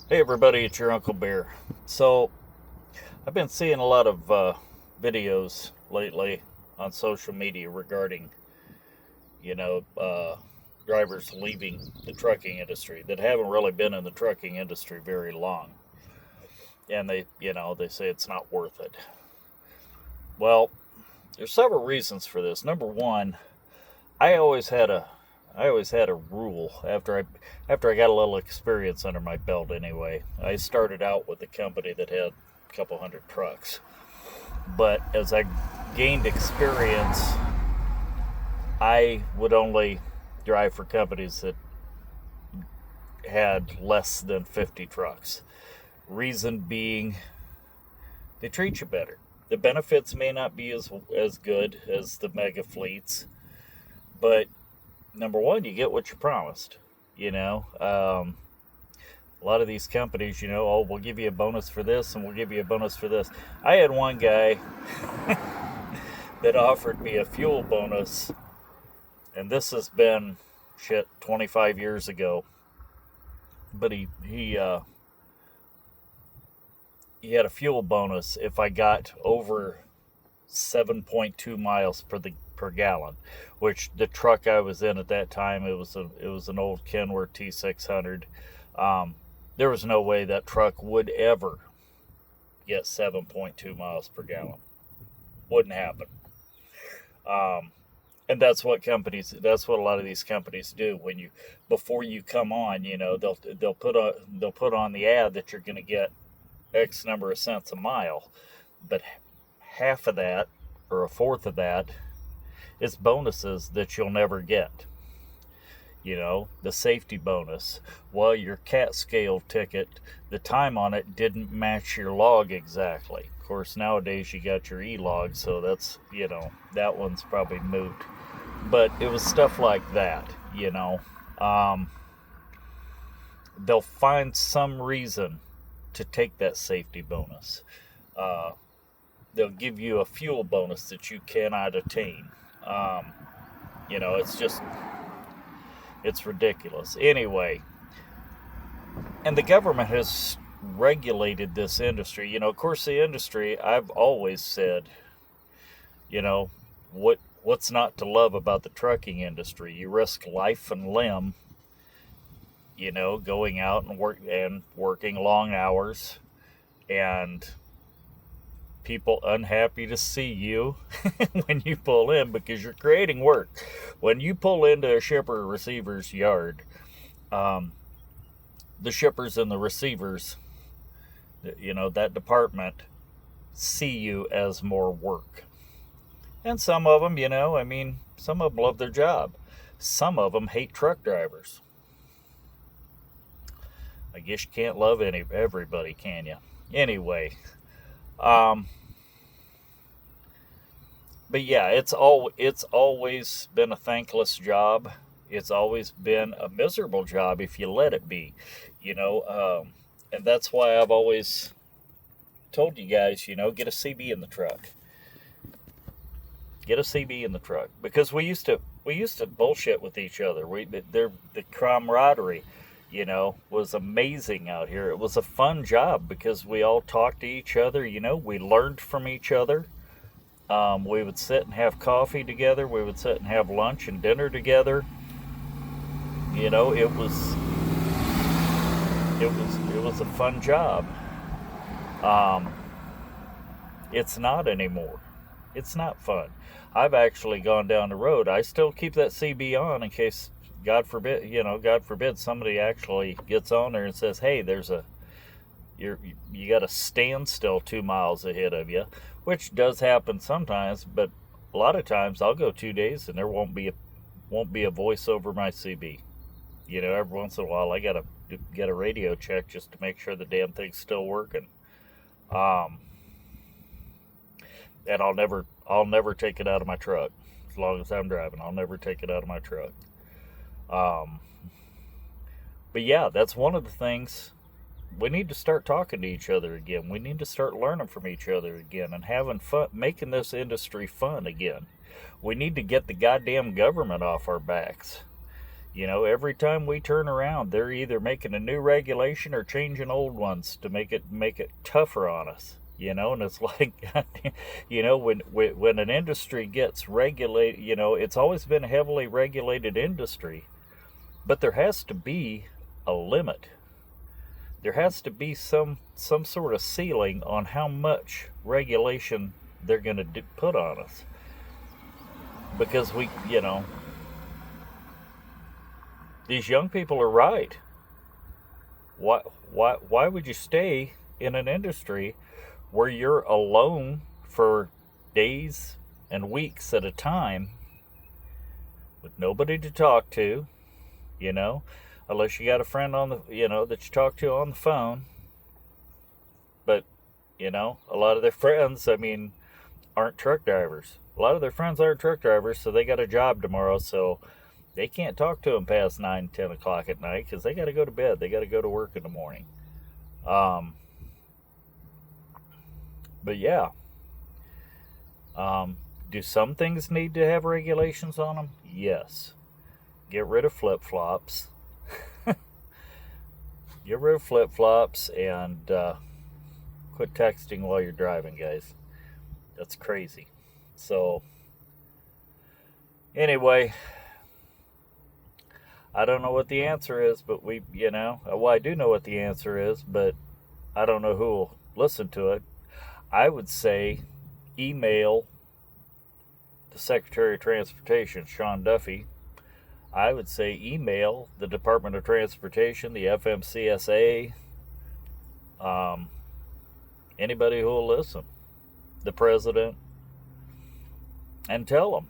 Hey everybody, it's your Uncle Bear. So, I've been seeing a lot of videos lately on social media regarding, you know, drivers leaving the trucking industry that haven't really been in the trucking industry very long. And they say it's not worth it. Well, there's several reasons for this. Number one, I always had a I always had a rule after I got a little experience under my belt anyway. I started out with a company that had a couple hundred trucks. But as I gained experience, I would only drive for companies that had less than 50 trucks. Reason being, they treat you better. The benefits may not be as good as the mega fleets, but number one, you get what you promised. You know, a lot of these companies, oh, we'll give you a bonus for this and we'll give you a bonus for this. I had one guy that offered me a fuel bonus, and this has been 25 years ago. But he had a fuel bonus if I got over 7.2 miles per gallon, which the truck I was in at that time, it was an old Kenworth T600. There was no way that truck would ever get 7.2 miles per gallon. Wouldn't happen. Um, and that's what a lot of these companies do. Before you come on, they'll put on the ad that you're going to get X number of cents a mile, but half of that or a fourth of that is bonuses that you'll never get. The safety bonus. Well, your CAT scale ticket, the time on it didn't match your log exactly. Of course, nowadays you got your e-log, so that one's probably moot. But it was stuff like that. Um, they'll find some reason to take that safety bonus. Uh, they'll give you a fuel bonus that you cannot attain. It's just, it's ridiculous. Anyway, and the government has regulated this industry. Of course, the industry, I've always said, you know, what's not to love about the trucking industry? You risk life and limb, going out and working long hours, and people unhappy to see you when you pull in because you're creating work. When you pull into a shipper or receiver's yard, um, the shippers and the receivers, that department, see you as more work. And some of them, some of them love their job. Some of them hate truck drivers. I guess you can't love everybody, can you? Anyway, um, but yeah, it's always been a thankless job. It's always been a miserable job if you let it be, and that's why I've always told you guys, get a CB in the truck. Get a CB in the truck because we used to bullshit with each other. The camaraderie, was amazing out here. It was a fun job because we all talked to each other. We learned from each other. We would sit and have coffee together. We would sit and have lunch and dinner together. It was a fun job. Um, it's not anymore. It's not fun. I've actually gone down the road. I still keep that CB on in case, God forbid, somebody actually gets on there and says, "Hey, you got a standstill 2 miles ahead of you," which does happen sometimes. But a lot of times, I'll go 2 days and there won't be a voice over my CB. Every once in a while, I gotta get a radio check just to make sure the damn thing's still working. Um, and I'll never take it out of my truck as long as I'm driving. I'll never take it out of my truck. Um, but yeah, that's one of the things. We need to start talking to each other again. We need to start learning from each other again and having fun, making this industry fun again. We need to get the goddamn government off our backs. Every time we turn around, they're either making a new regulation or changing old ones to make it tougher on us. And it's like, when an industry gets regulated, it's always been a heavily regulated industry, but there has to be a limit. There has to be some sort of ceiling on how much regulation they're going to put on us, because these young people are right. Why would you stay in an industry where you're alone for days and weeks at a time with nobody to talk to, unless you got a friend on the, that you talk to on the phone. But, a lot of their friends, aren't truck drivers. A lot of their friends aren't truck drivers, so they got a job tomorrow, so they can't talk to them past 9, 10 o'clock at night because they got to go to bed. They got to go to work in the morning. But yeah, do some things need to have regulations on them? Yes. Get rid of flip-flops. Get rid of flip-flops and quit texting while you're driving, guys. That's crazy. So, anyway, I don't know what the answer is, but I do know what the answer is, but I don't know who will listen to it. I would say email the Secretary of Transportation, Sean Duffy. I would say email the Department of Transportation, the FMCSA, anybody who will listen, the president, and tell them,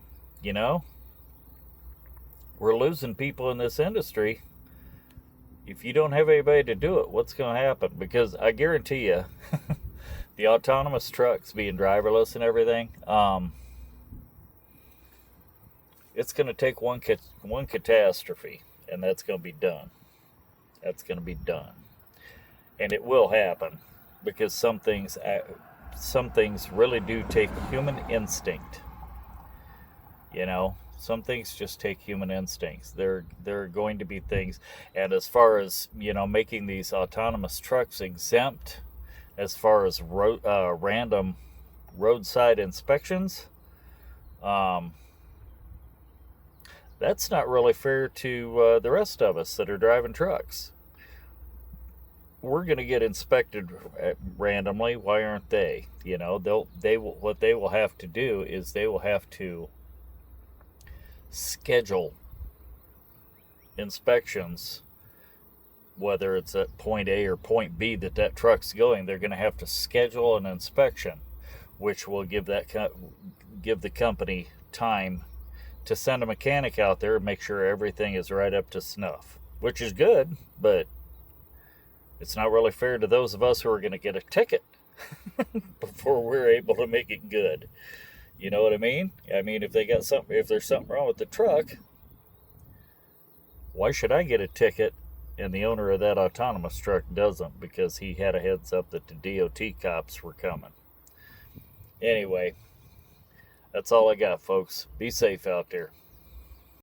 we're losing people in this industry. If you don't have anybody to do it, what's going to happen? Because I guarantee you, the autonomous trucks being driverless and everything, it's going to take one catastrophe, and that's going to be done. That's going to be done. And it will happen, because some things really do take human instinct. Some things just take human instincts. There are going to be things, and as far as making these autonomous trucks exempt, as far as random roadside inspections, that's not really fair to the rest of us that are driving trucks. We're going to get inspected randomly. Why aren't they? What they will have to do is they will have to schedule inspections, whether it's at point A or point B that truck's going. They're going to have to schedule an inspection, which will give the company time to send a mechanic out there and make sure everything is right up to snuff, which is good, but it's not really fair to those of us who are going to get a ticket before we're able to make it good. You know what I mean? If there's something wrong with the truck, why should I get a ticket and the owner of that autonomous truck doesn't, because he had a heads up that the DOT cops were coming? Anyway, that's all I got, folks. Be safe out there.